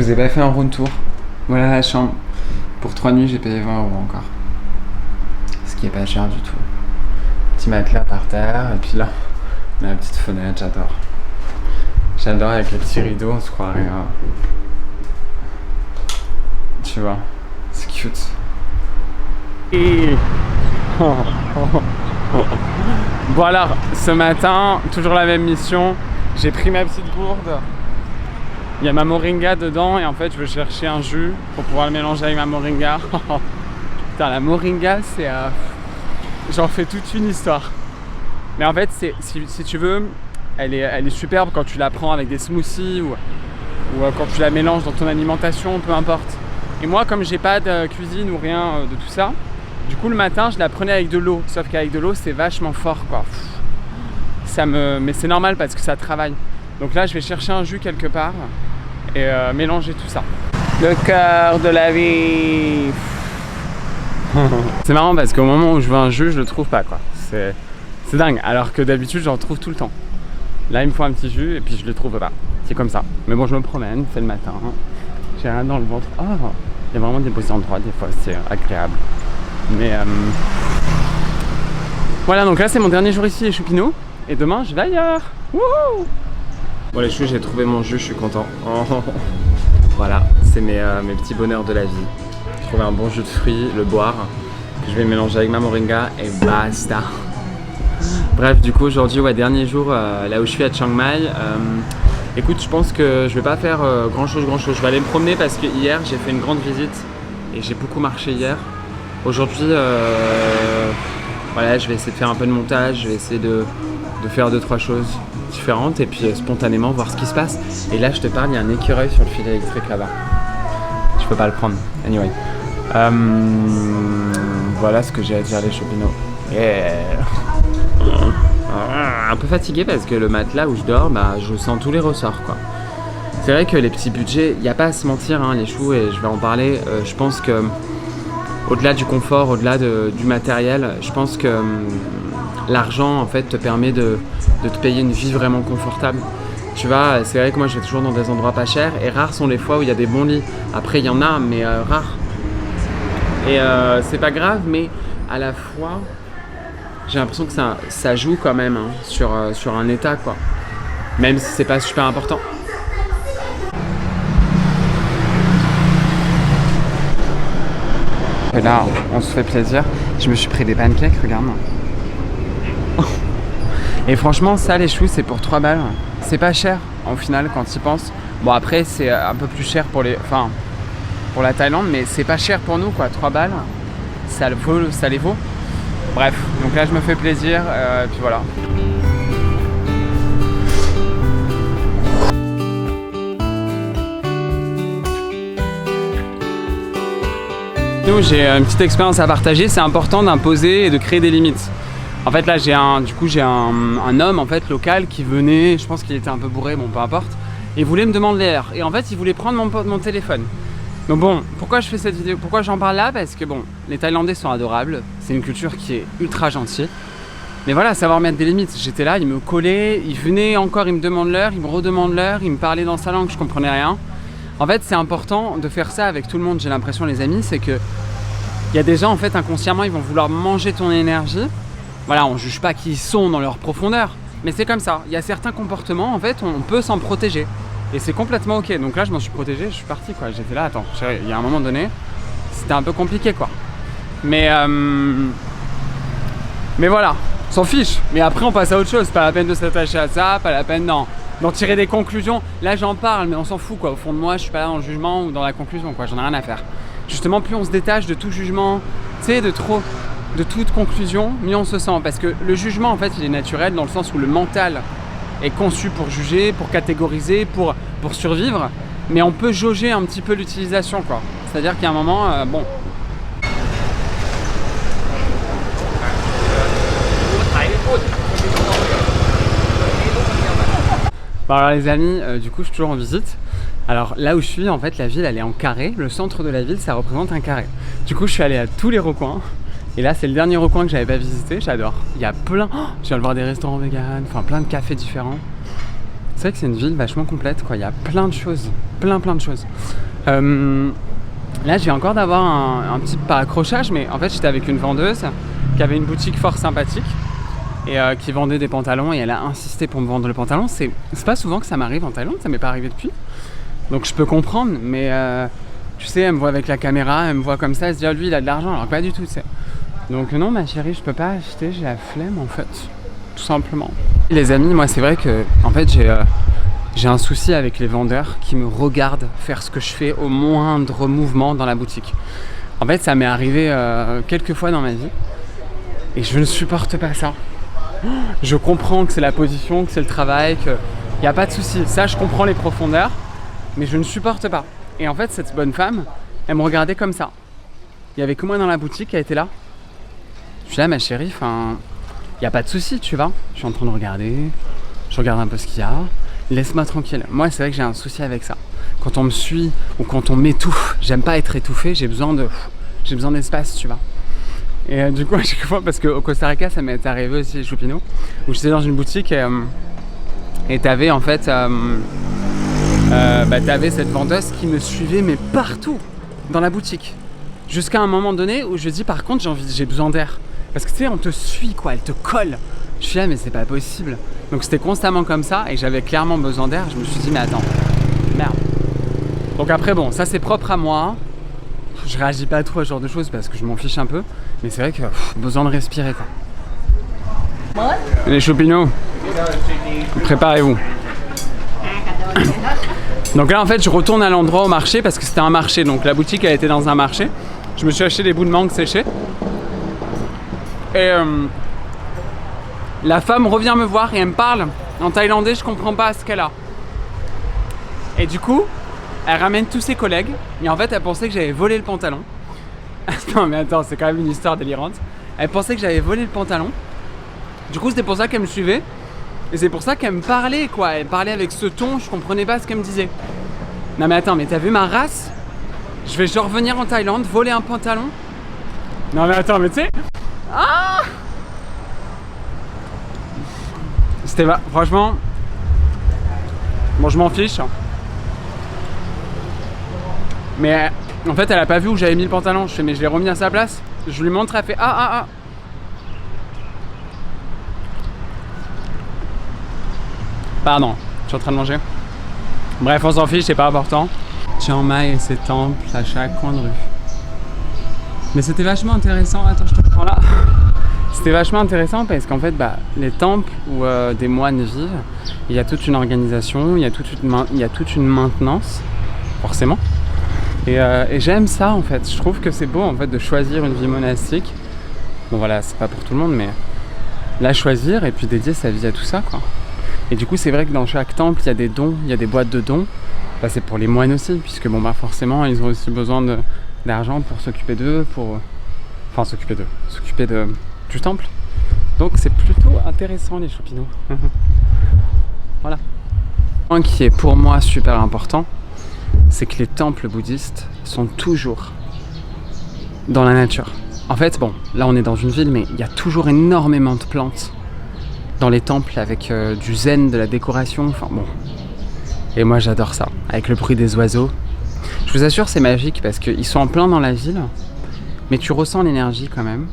Je vous ai pas fait un round tour. Voilà la chambre. Pour 3 nuits, j'ai payé 20 € encore. Ce qui est pas cher du tout. Petit matelas par terre, et puis là, on a la petite fenêtre, j'adore. J'adore avec les petits rideaux, on se croirait. Tu vois, c'est cute. Et... Bon alors, ce matin, toujours la même mission. J'ai pris ma petite gourde. Il y a ma moringa dedans et en fait je veux chercher un jus pour pouvoir le mélanger avec ma moringa. Putain, la moringa c'est... J'en fais toute une histoire. Mais en fait, si tu veux, elle est superbe quand tu la prends avec des smoothies ou quand tu la mélanges dans ton alimentation, peu importe. Et moi, comme j'ai pas de cuisine ou rien de tout ça, du coup le matin je la prenais avec de l'eau. Sauf qu'avec de l'eau c'est vachement fort quoi. Mais c'est normal parce que ça travaille. Donc là je vais chercher un jus quelque part et mélanger tout ça. Le cœur de la vie. C'est marrant parce qu'au moment où je veux un jus, je le trouve pas quoi. C'est dingue. Alors que d'habitude j'en trouve tout le temps. Là il me faut un petit jus et puis je le trouve pas. C'est comme ça. Mais bon, je me promène, c'est le matin. J'ai rien dans le ventre. Oh, il y a vraiment des beaux endroits des fois, c'est agréable. Mais voilà, donc là c'est mon dernier jour ici les choupinous. Et demain je vais ailleurs. Wouhou! Bon les choux, j'ai trouvé mon jus, je suis content. Voilà, c'est mes petits bonheurs de la vie. J'ai trouvé un bon jus de fruits, le boire, que je vais mélanger avec ma moringa et basta. Bref, du coup aujourd'hui, ouais, dernier jour là où je suis à Chiang Mai. Écoute, je pense que je vais pas faire grand chose. Je vais aller me promener parce que hier j'ai fait une grande visite et j'ai beaucoup marché hier. Aujourd'hui, voilà, je vais essayer de faire un peu de montage, je vais essayer de faire 2-3 choses différentes et puis spontanément voir ce qui se passe. Et là, je te parle, il y a un écureuil sur le fil électrique là-bas. Je peux pas le prendre. Anyway. Voilà ce que j'ai à dire les choupinous. Yeah. Un peu fatigué parce que le matelas où je dors, bah, je sens tous les ressorts quoi. C'est vrai que les petits budgets, il n'y a pas à se mentir, hein, les choux, et je vais en parler. Je pense que au-delà du confort, au-delà du matériel, je pense que l'argent en fait te permet de te payer une vie vraiment confortable. Tu vois, c'est vrai que moi je vais toujours dans des endroits pas chers et rares sont les fois où il y a des bons lits. Après il y en a, mais rares. Et c'est pas grave, mais à la fois j'ai l'impression que ça joue quand même hein, sur un état quoi. Même si c'est pas super important. Et là, on se fait plaisir. Je me suis pris des pancakes, regarde. Et franchement, ça, les choux, c'est pour 3 balles. C'est pas cher, au final, quand tu y penses. Bon, après, c'est un peu plus cher pour la Thaïlande, mais c'est pas cher pour nous, quoi. 3 balles, ça les vaut. Bref, donc là, je me fais plaisir, et puis voilà. J'ai une petite expérience à partager, c'est important d'imposer et de créer des limites. En fait là j'ai un homme en fait local qui venait, je pense qu'il était un peu bourré, bon peu importe, et voulait me demander l'air. Et en fait il voulait prendre mon téléphone. Donc bon, pourquoi je fais cette vidéo, pourquoi j'en parle là? Parce que bon, les Thaïlandais sont adorables, c'est une culture qui est ultra gentille. Mais voilà, savoir mettre des limites. J'étais là, il me collait, il venait encore, il me demande l'heure, il me redemande l'heure, il me parlait dans sa langue, je comprenais rien. En fait, c'est important de faire ça avec tout le monde, j'ai l'impression les amis, c'est que il y a des gens en fait inconsciemment, ils vont vouloir manger ton énergie. Voilà, on juge pas qui ils sont dans leur profondeur, mais c'est comme ça. Il y a certains comportements en fait, on peut s'en protéger et c'est complètement ok. Donc là, je m'en suis protégé, je suis parti quoi. J'étais là, attends, il y a un moment donné, c'était un peu compliqué quoi. Mais voilà, on s'en fiche. Mais après, on passe à autre chose. Pas la peine de s'attacher à ça, pas la peine d'en tirer des conclusions. Là j'en parle mais on s'en fout quoi, au fond de moi je suis pas là dans le jugement ou dans la conclusion quoi, j'en ai rien à faire. Justement plus on se détache de tout jugement, tu sais, de toute conclusion, mieux on se sent. Parce que le jugement en fait il est naturel dans le sens où le mental est conçu pour juger, pour catégoriser, pour survivre. Mais on peut jauger un petit peu l'utilisation quoi. C'est-à-dire qu'il y a un moment, bon. Bon alors les amis, du coup je suis toujours en visite. Alors là où je suis, en fait la ville elle est en carré. Le centre de la ville ça représente un carré. Du coup je suis allé à tous les recoins. Et là c'est le dernier recoin que j'avais pas visité, j'adore. Il y a plein, je viens de voir des restaurants vegan, enfin plein de cafés différents. C'est vrai que c'est une ville vachement complète, quoi. Il y a plein de choses, plein de choses. Là, je viens encore d'avoir un petit, pas accrochage, mais en fait, j'étais avec une vendeuse qui avait une boutique fort sympathique et qui vendait des pantalons, et elle a insisté pour me vendre le pantalon. C'est pas souvent que ça m'arrive en Thaïlande, ça m'est pas arrivé depuis. Donc je peux comprendre, mais tu sais, elle me voit avec la caméra, elle me voit comme ça, elle se dit oh, lui il a de l'argent, alors que pas du tout, tu sais. Donc non ma chérie, je peux pas acheter, j'ai la flemme en fait, tout simplement. Les amis, moi c'est vrai que en fait j'ai un souci avec les vendeurs qui me regardent faire ce que je fais au moindre mouvement dans la boutique. En fait ça m'est arrivé quelques fois dans ma vie et je ne supporte pas ça. Je comprends que c'est la position, que c'est le travail, qu'il n'y a pas de souci, ça je comprends les profondeurs. Mais je ne supporte pas. Et en fait, cette bonne femme, elle me regardait comme ça. Il n'y avait que moi dans la boutique qui était là. Je suis là, ma chérie, il n'y a pas de souci, tu vois. Je suis en train de regarder, je regarde un peu ce qu'il y a. Laisse-moi tranquille. Moi, c'est vrai que j'ai un souci avec ça. Quand on me suit ou quand on m'étouffe, j'aime pas être étouffé, j'ai besoin d'espace, tu vois. Et du coup, à chaque fois, parce qu'au Costa Rica, ça m'est arrivé aussi, Choupino, où j'étais dans une boutique et t'avais en fait... t'avais cette vendeuse qui me suivait mais partout dans la boutique jusqu'à un moment donné où je dis par contre j'ai besoin d'air parce que tu sais on te suit quoi, elle te colle. Je suis là mais c'est pas possible, donc c'était constamment comme ça et j'avais clairement besoin d'air. Je me suis dit mais attends, merde. Donc après bon, ça c'est propre à moi, je réagis pas trop à ce genre de choses parce que je m'en fiche un peu, mais c'est vrai que besoin de respirer quoi. Les Choupinots, préparez-vous. Donc là en fait je retourne à l'endroit au marché parce que c'était un marché, donc la boutique elle était dans un marché. Je me suis acheté des bouts de mangue séchés et la femme revient me voir et elle me parle en thaïlandais, je comprends pas ce qu'elle a. Et du coup elle ramène tous ses collègues et en fait elle pensait que j'avais volé le pantalon. Non mais attends, c'est quand même une histoire délirante. Elle pensait que j'avais volé le pantalon. Du coup c'était pour ça qu'elle me suivait. Et c'est pour ça qu'elle me parlait quoi, elle parlait avec ce ton, je comprenais pas ce qu'elle me disait. Non mais attends, mais t'as vu ma race? Je vais genre revenir en Thaïlande, voler un pantalon? Non mais attends, mais tu sais... Ah, c'était franchement... Bon je m'en fiche. Mais en fait elle a pas vu où j'avais mis le pantalon, je fais mais je l'ai remis à sa place. Je lui montre, elle fait ah. Pardon, je suis en train de manger. Bref, on s'en fiche, c'est pas important. Chiang Mai et ses temples à chaque coin de rue. Mais c'était vachement intéressant. Attends, je te prends là. C'était vachement intéressant parce qu'en fait, les temples où des moines vivent, il y a toute une organisation, il y a toute une maintenance, forcément. Et j'aime ça en fait. Je trouve que c'est beau en fait de choisir une vie monastique. Bon voilà, c'est pas pour tout le monde, mais la choisir et puis dédier sa vie à tout ça, quoi. Et du coup, c'est vrai que dans chaque temple, il y a des dons, il y a des boîtes de dons. C'est pour les moines aussi, puisque forcément, ils ont aussi besoin d'argent pour s'occuper d'eux, s'occuper du temple. Donc, c'est plutôt intéressant, les Choupinots. Voilà. Un point qui est pour moi super important, c'est que les temples bouddhistes sont toujours dans la nature. En fait, bon, là, on est dans une ville, mais il y a toujours énormément de plantes dans les temples avec du zen, de la décoration, enfin bon. Et moi j'adore ça, avec le bruit des oiseaux. Je vous assure c'est magique parce qu'ils sont en plein dans la ville, mais tu ressens l'énergie quand même.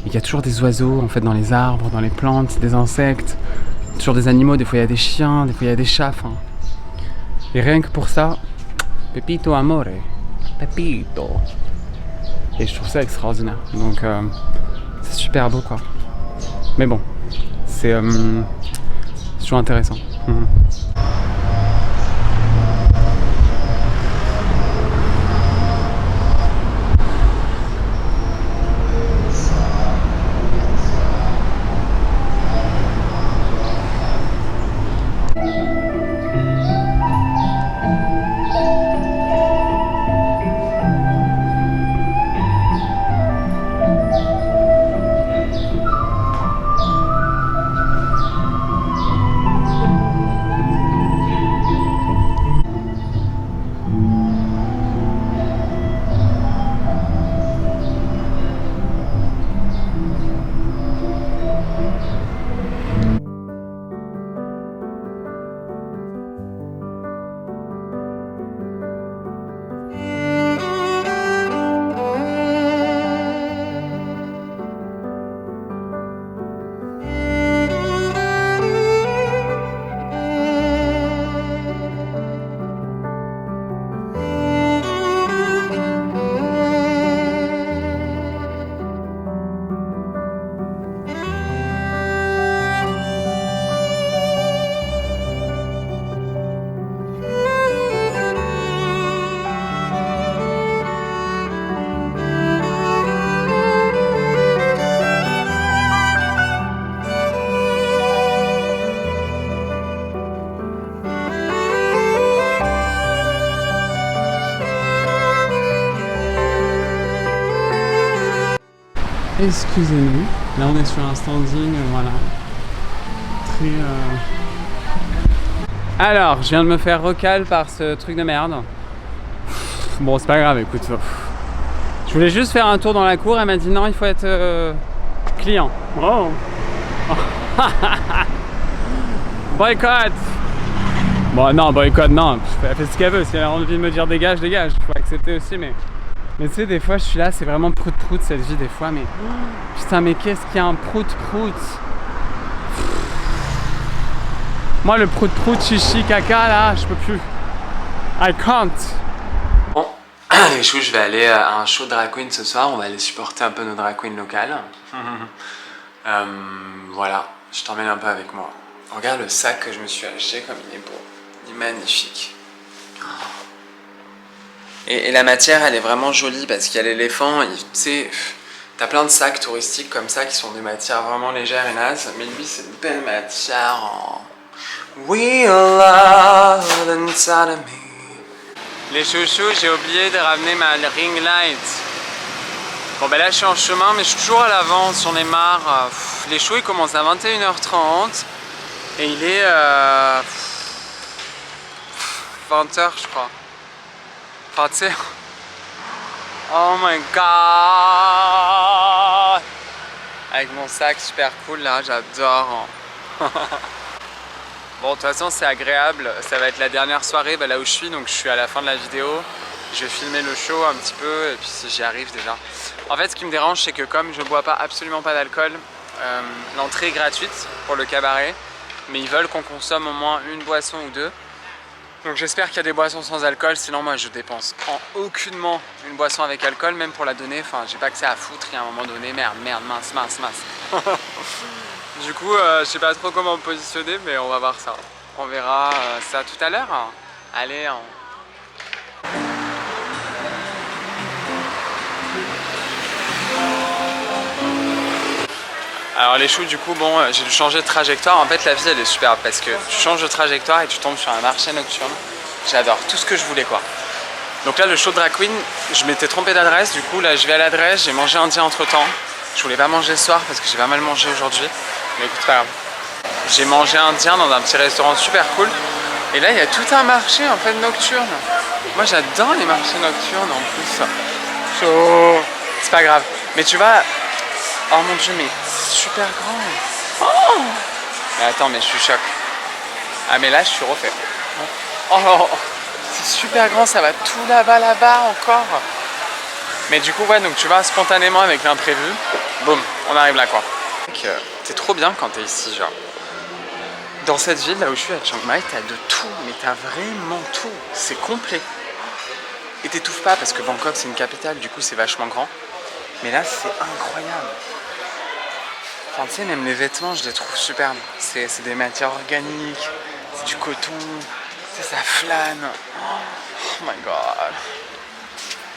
Il y a toujours des oiseaux en fait dans les arbres, dans les plantes, des insectes, toujours des animaux, des fois il y a des chiens, des fois il y a des chats. Fin. Et rien que pour ça, Pepito amore, Pepito. Et je trouve ça extraordinaire, donc c'est super beau quoi. Mais bon. C'est toujours intéressant. Excusez-nous. Là, on est sur un standing, voilà. Très... Alors, je viens de me faire recal par ce truc de merde. Bon, c'est pas grave, écoute. Je voulais juste faire un tour dans la cour. Elle m'a dit non, il faut être client. Oh. Boycott. Bon, non, boycott, non. Elle fait ce qu'elle veut. Si elle a envie de me dire dégage, dégage. Il faut accepter aussi, mais tu sais, des fois, je suis là, c'est vraiment prout-prout cette vie, des fois, mais putain, mais qu'est-ce qu'il y a un prout-prout? Moi, le prout-prout, chichi, caca, là, je peux plus. I can't. Bon, les choux, je vais aller à un show de drag queen ce soir. On va aller supporter un peu nos drag queens locales. Voilà, je t'emmène un peu avec moi. Regarde le sac que je me suis acheté, comme il est beau. Il est magnifique. Et la matière, elle est vraiment jolie parce qu'il y a l'éléphant. Tu sais, t'as plein de sacs touristiques comme ça qui sont des matières vraiment légères et nazes. Mais lui, c'est une belle matière en... We love inside of me. Les chouchous, j'ai oublié de ramener ma ring light. Bon ben là je suis en chemin mais je suis toujours à l'avance, j'en ai marre. Les shows ils commencent à 21h30 et il est 20h je crois. Enfin tu sais... Oh my god. Avec mon sac super cool là, j'adore. Bon, de toute façon, c'est agréable. Ça va être la dernière soirée là où je suis, donc je suis à la fin de la vidéo. Je vais filmer le show un petit peu, et puis si j'y arrive déjà. En fait, ce qui me dérange, c'est que comme je ne bois absolument pas d'alcool, l'entrée est gratuite pour le cabaret, mais ils veulent qu'on consomme au moins une boisson ou deux. Donc j'espère qu'il y a des boissons sans alcool, sinon moi je dépense aucunement une boisson avec alcool, même pour la donner. Enfin, j'ai pas que ça à foutre, et à un moment donné, merde, mince. Du coup, je sais pas trop comment me positionner, mais on va voir ça. On verra ça tout à l'heure. Allez, Alors les choux, du coup, bon, j'ai dû changer de trajectoire. En fait, la vie, elle est superbe parce que tu changes de trajectoire et tu tombes sur un marché nocturne. J'adore, tout ce que je voulais, quoi. Donc là, le show de drag queen, je m'étais trompé d'adresse. Du coup, là, je vais à l'adresse. J'ai mangé indien entre-temps. Je voulais pas manger ce soir parce que j'ai pas mal mangé aujourd'hui. Mais écoute, pas grave. J'ai mangé indien dans un petit restaurant super cool. Et là, il y a tout un marché, en fait, nocturne. Moi, j'adore les marchés nocturnes, en plus. C'est pas grave. Mais tu vois... Oh mon dieu, mais c'est super grand. Oh, mais attends, mais je suis choqué. Ah mais là, je suis refait. Oh, c'est super grand, ça va tout là-bas encore. Mais du coup, ouais, donc tu vas spontanément avec l'imprévu. Boum, on arrive là, quoi. C'est trop bien quand t'es ici, genre. Dans cette ville, là où je suis, à Chiang Mai, t'as de tout, mais t'as vraiment tout. C'est complet. Et t'étouffes pas, parce que Bangkok, c'est une capitale, du coup, c'est vachement grand. Mais là, c'est incroyable. Enfin, tu sais, même les vêtements, je les trouve superbes. C'est des matières organiques, c'est du coton, ça flâne. Oh my god.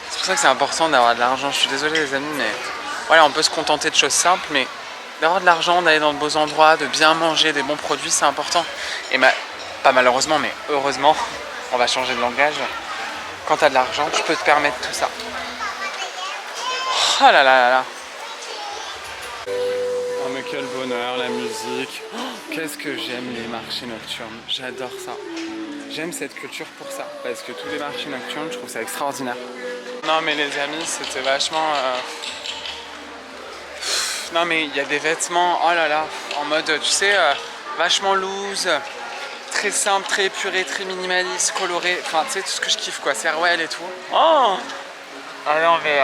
C'est pour ça que c'est important d'avoir de l'argent. Je suis désolé les amis, mais voilà, on peut se contenter de choses simples, mais d'avoir de l'argent, d'aller dans de beaux endroits, de bien manger, des bons produits, c'est important. Et pas malheureusement, mais heureusement, on va changer de langage. Quand t'as de l'argent, tu peux te permettre tout ça. Oh là là là là. Oh mais quel bonheur, la musique. Oh, qu'est-ce que j'aime les marchés nocturnes. J'adore ça. J'aime cette culture pour ça. Parce que tous les marchés nocturnes, je trouve ça extraordinaire. Non mais les amis, c'était vachement... Non mais il y a des vêtements, oh là là, en mode, tu sais, vachement loose, très simple, très épuré, très minimaliste, coloré. Enfin, tu sais, tout ce que je kiffe, quoi. Serwell et tout. Oh! Ah non mais...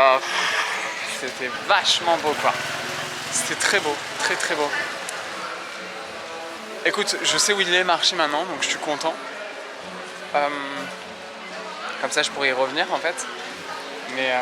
c'était vachement beau, quoi. C'était très beau, très beau. Écoute, je sais où il est marché maintenant, donc je suis content. Comme ça, je pourrais y revenir en fait. Mais